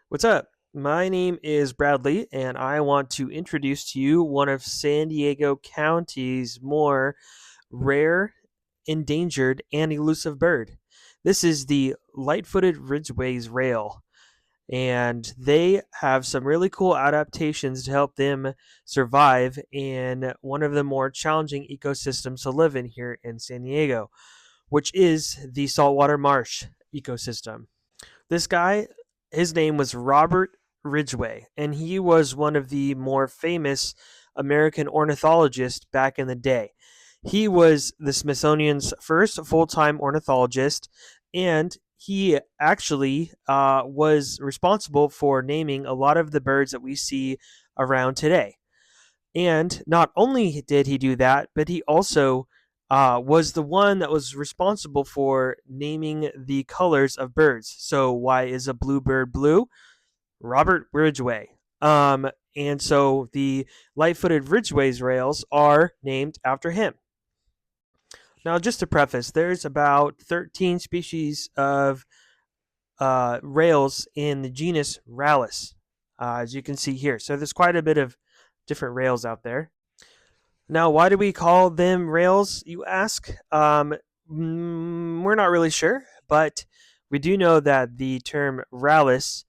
What's up? My name is Bradley, and I want to introduce to you one of San Diego County's more rare, endangered, and elusive bird. This is the Light-Footed Ridgway Rail, and they have some really cool adaptations to help them survive in one of the more challenging ecosystems to live in here in San Diego, which is the saltwater marsh ecosystem. This guy, his name was Robert Ridgway, and he was one of the more famous American ornithologists back in the day. He was the Smithsonian's first full time ornithologist, and he actually was responsible for naming a lot of the birds that we see around today. And not only did he do that, but he also was the one that was responsible for naming the colors of birds. So, why is a bluebird blue? Robert Ridgway. And so the light-footed Ridgway's rails are named after him. Now, just to preface, there's about 13 species of rails in the genus Rallus, as you can see here. So there's quite a bit of different rails out there. Now, why do we call them rails, you ask? We're not really sure, but we do know that the term rallus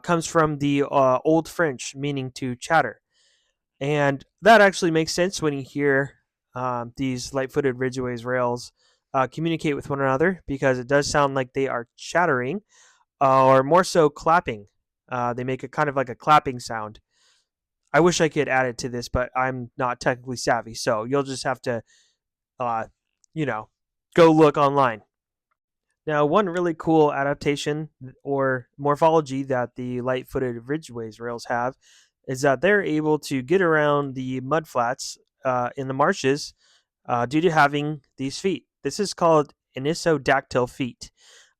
comes from the Old French, meaning to chatter. And that actually makes sense when you hear these light footed Ridgway's rails communicate with one another because it does sound like they are chattering or more so clapping. They make a kind of like a clapping sound. I wish I could add it to this, but I'm not technically savvy, so you'll just have to, uh, you know, go look online. Now, one really cool adaptation or morphology that the light-footed ridgeways rails have is that they're able to get around the mudflats in the marshes due to having these feet. This is called anisodactyl feet.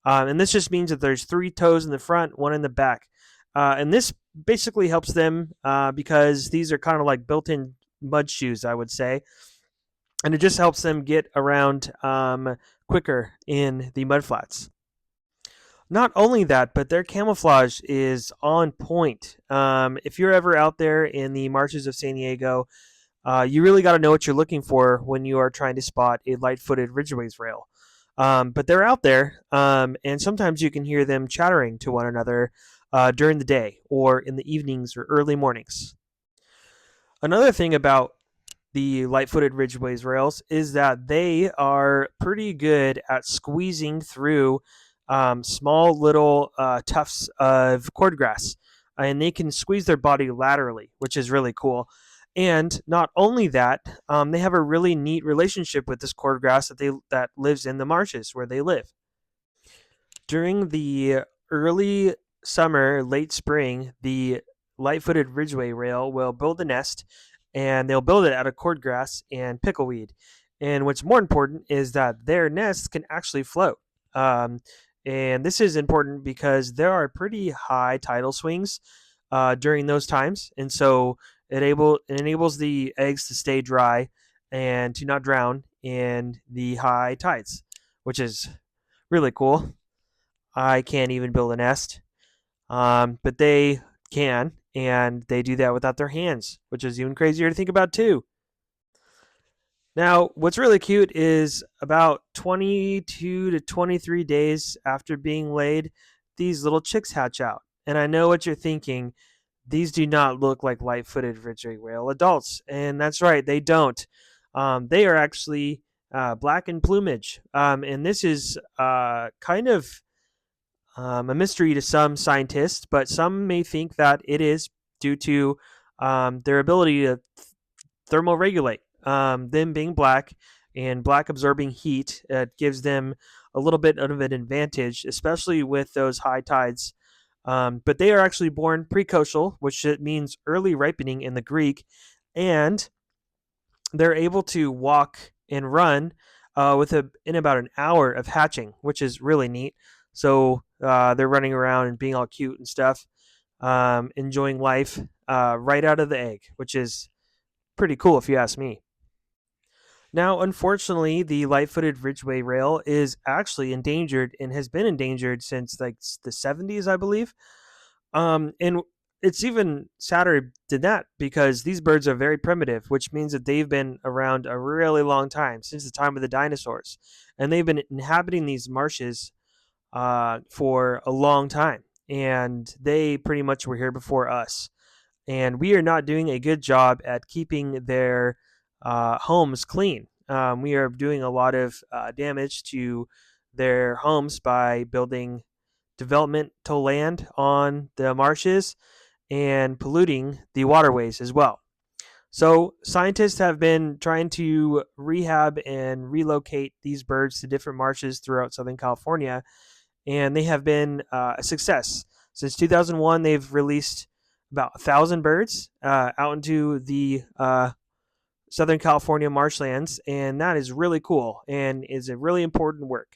And this just means that there's three toes in the front, one in the back. And this basically helps them because these are kind of like built in mud shoes, I would say. And it just helps them get around quicker in the mudflats. Not only that, but their camouflage is on point. If you're ever out there in the marshes of San Diego, you really got to know what you're looking for when you are trying to spot a light-footed Ridgway's rail. But they're out there, and sometimes you can hear them chattering to one another during the day or in the evenings or early mornings. Another thing about the light-footed Ridgway's rails is that they are pretty good at squeezing through small little tufts of cordgrass, and they can squeeze their body laterally, which is really cool. And not only that, they have a really neat relationship with this cordgrass that lives in the marshes where they live. During the early summer, late spring, the light-footed Ridgway rail will build a nest, and they'll build it out of cordgrass and pickleweed. And what's more important is that their nests can actually float. Um, and this is important because there are pretty high tidal swings during those times, and so it enables the eggs to stay dry and to not drown in the high tides, which is really cool. I can't even build a nest, but they can, and they do that without their hands, which is even crazier to think about too. Now, what's really cute is about 22 to 23 days after being laid, these little chicks hatch out. And I know what you're thinking. These do not look like light footed ridgway whale adults. And that's right, they don't. They are actually black in plumage. And this is kind of a mystery to some scientists, but some may think that it is due to their ability to thermoregulate. Them being black and black absorbing heat gives them a little bit of an advantage, especially with those high tides. But they are actually born precocial, which means early ripening in the Greek, and they're able to walk and run in about an hour of hatching, which is really neat. So they're running around and being all cute and stuff, enjoying life right out of the egg, which is pretty cool if you ask me. Now, unfortunately, the light-footed Ridgway rail is actually endangered and has been endangered since like the 70s, I believe. And it's even sadder than that because these birds are very primitive, which means that they've been around a really long time, since the time of the dinosaurs. And they've been inhabiting these marshes for a long time. And they pretty much were here before us. And we are not doing a good job at keeping their homes clean. We are doing a lot of damage to their homes by building developmental land on the marshes and polluting the waterways as well. So, scientists have been trying to rehab and relocate these birds to different marshes throughout Southern California, and they have been a success. Since 2001, they've released about 1,000 birds out into the Southern California marshlands, and that is really cool and is a really important work.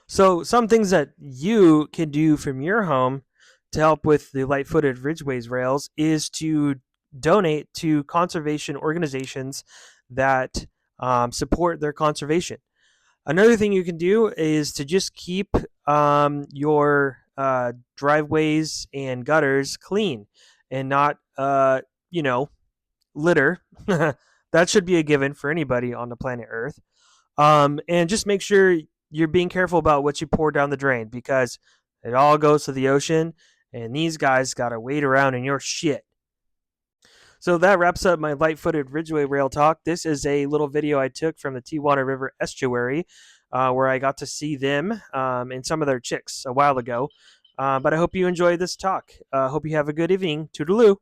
So, some things that you can do from your home to help with the Light-Footed Ridgways rails is to donate to conservation organizations that support their conservation. Another thing you can do is to just keep your driveways and gutters clean and not, you know, litter. That should be a given for anybody on the planet Earth. And just make sure you're being careful about what you pour down the drain because it all goes to the ocean, and these guys got to wait around in your shit. So that wraps up my light-footed Ridgway Rail talk. This is a little video I took from the Tijuana River estuary, where I got to see them and some of their chicks a while ago. But I hope you enjoyed this talk. Hope you have a good evening. Toodaloo.